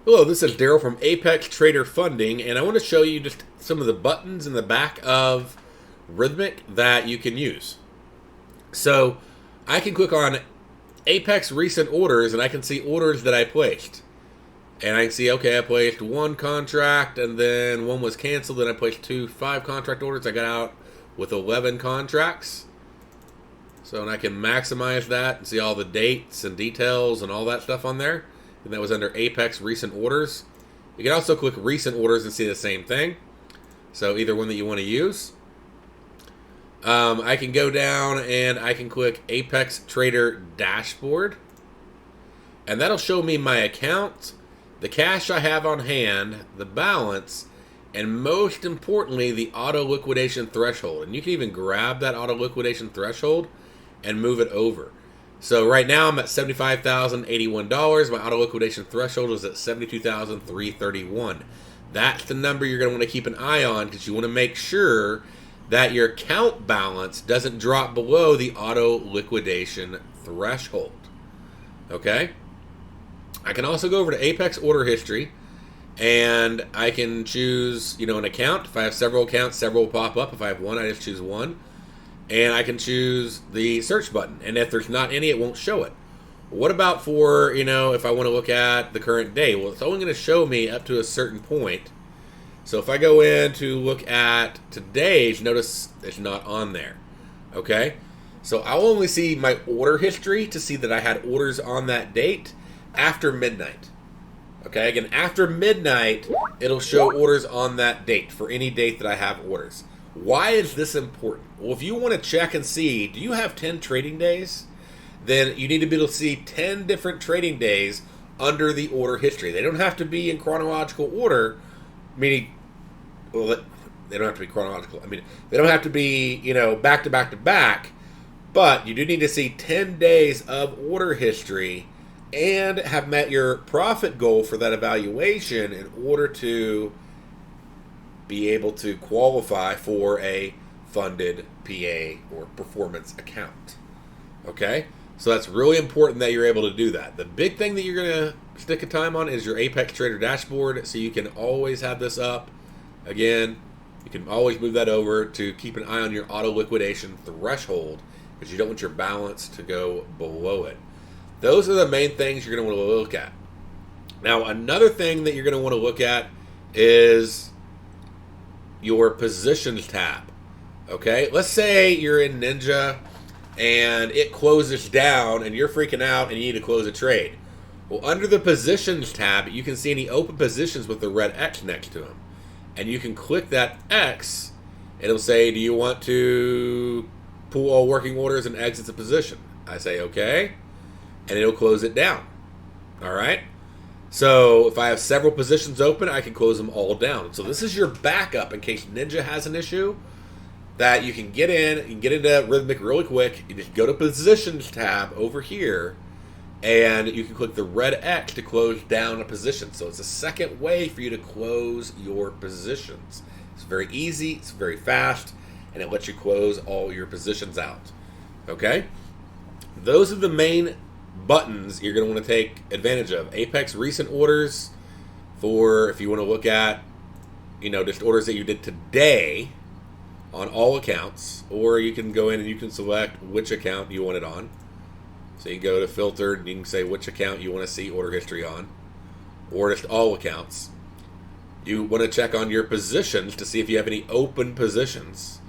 Hello, this is Daryl from Apex Trader Funding, and I want to show you just some of the buttons in the back of Rithmic that you can use. So I can click on Apex Recent Orders, and I can see orders that I placed. And I can see, okay, I placed one contract, and then one was canceled, then I placed 5 contract orders. I got out with 11 contracts. So and I can maximize that and see all the dates and details and all that stuff on there. And that was under Apex Recent Orders. You can also click Recent Orders and see the same thing. So either one that you want to use. I can go down and I can click Apex Trader Dashboard. And that'll show me my account, the cash I have on hand, the balance, and most importantly, the auto liquidation threshold. And you can even grab that auto liquidation threshold and move it over. So right now I'm at $75,081. My auto liquidation threshold is at $72,331. That's the number you're going to want to keep an eye on, because you want to make sure that your account balance doesn't drop below the auto liquidation threshold. Okay? I can also go over to Apex Order History, and I can choose, an account. If I have several accounts, several will pop up. If I have one, I just choose one. And I can choose the search button. And if there's not any, it won't show it. What about for, if I want to look at the current day? Well, it's only going to show me up to a certain point. So if I go in to look at today's, notice it's not on there. Okay? So I'll only see my order history to see that I had orders on that date after midnight. Okay? Again, after midnight, it'll show orders on that date for any date that I have orders. Why is this important? Well, if you want to check and see, do you have 10 trading days? Then you need to be able to see 10 different trading days under the order history. They don't have to be in chronological order, meaning, well, they don't have to be chronological. They don't have to be, back to back to back, but you do need to see 10 days of order history and have met your profit goal for that evaluation in order to be able to qualify for a funded PA or performance account. Okay? So that's really important that you're able to do that. The big thing that you're going to stick a time on is your Apex Trader Dashboard, so you can always have this up. Again, you can always move that over to keep an eye on your auto liquidation threshold, because you don't want your balance to go below it. Those are the main things you're going to want to look at. Now, another thing that you're going to want to look at is your positions tab. Okay, let's say you're in Ninja and it closes down and you're freaking out and you need to close a trade. Well, under the positions tab, you can see any open positions with the red X next to them, and you can click that X. It'll say, do you want to pull all working orders and exit the position? I say okay, and it'll close it down. All right. So if I have several positions open, I can close them all down. So this is your backup in case Ninja has an issue, that you can get in, you can get into Rithmic really quick. You just go to Positions tab over here, and you can click the red X to close down a position. So it's a second way for you to close your positions. It's very easy, it's very fast, and it lets you close all your positions out. Okay? Those are the main buttons you're going to want to take advantage of. Apex Recent Orders, for if you want to look at, just orders that you did today on all accounts, or you can go in and you can select which account you want it on. So you can go to Filtered and you can say which account you want to see order history on, or just all accounts. You want to check on your positions to see if you have any open positions.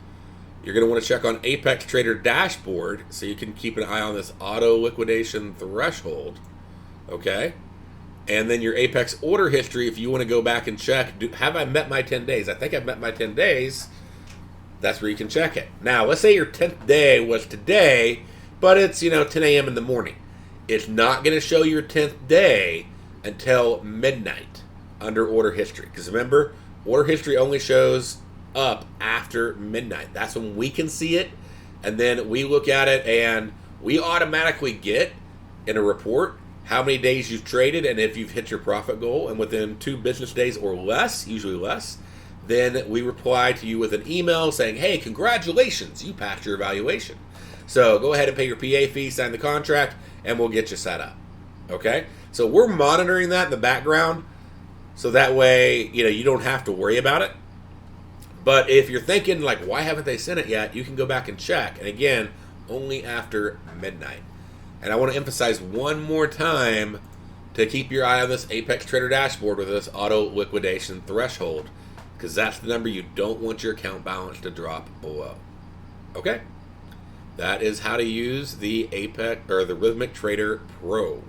You're going to want to check on Apex Trader Dashboard so you can keep an eye on this auto liquidation threshold. Okay? And then your Apex order history, if you want to go back and check, have I met my 10 days? I think I've met my 10 days. That's where you can check it. Now, let's say your 10th day was today, but it's, 10 a.m. in the morning. It's not going to show your 10th day until midnight under order history. Because remember, order history only shows up after midnight. That's when we can see it, and then we look at it and we automatically get in a report how many days you've traded and if you've hit your profit goal, and within 2 business days or less, usually less, then we reply to you with an email saying, hey, congratulations, you passed your evaluation. So go ahead and pay your PA fee, sign the contract, and we'll get you set up. Okay? So we're monitoring that in the background, so that way, you don't have to worry about it. But if you're thinking, like, why haven't they sent it yet, you can go back and check. And again, only after midnight. And I want to emphasize one more time to keep your eye on this Apex Trader dashboard with this auto liquidation threshold, because that's the number you don't want your account balance to drop below. Okay? That is how to use the Apex or the Rithmic Trader Pro.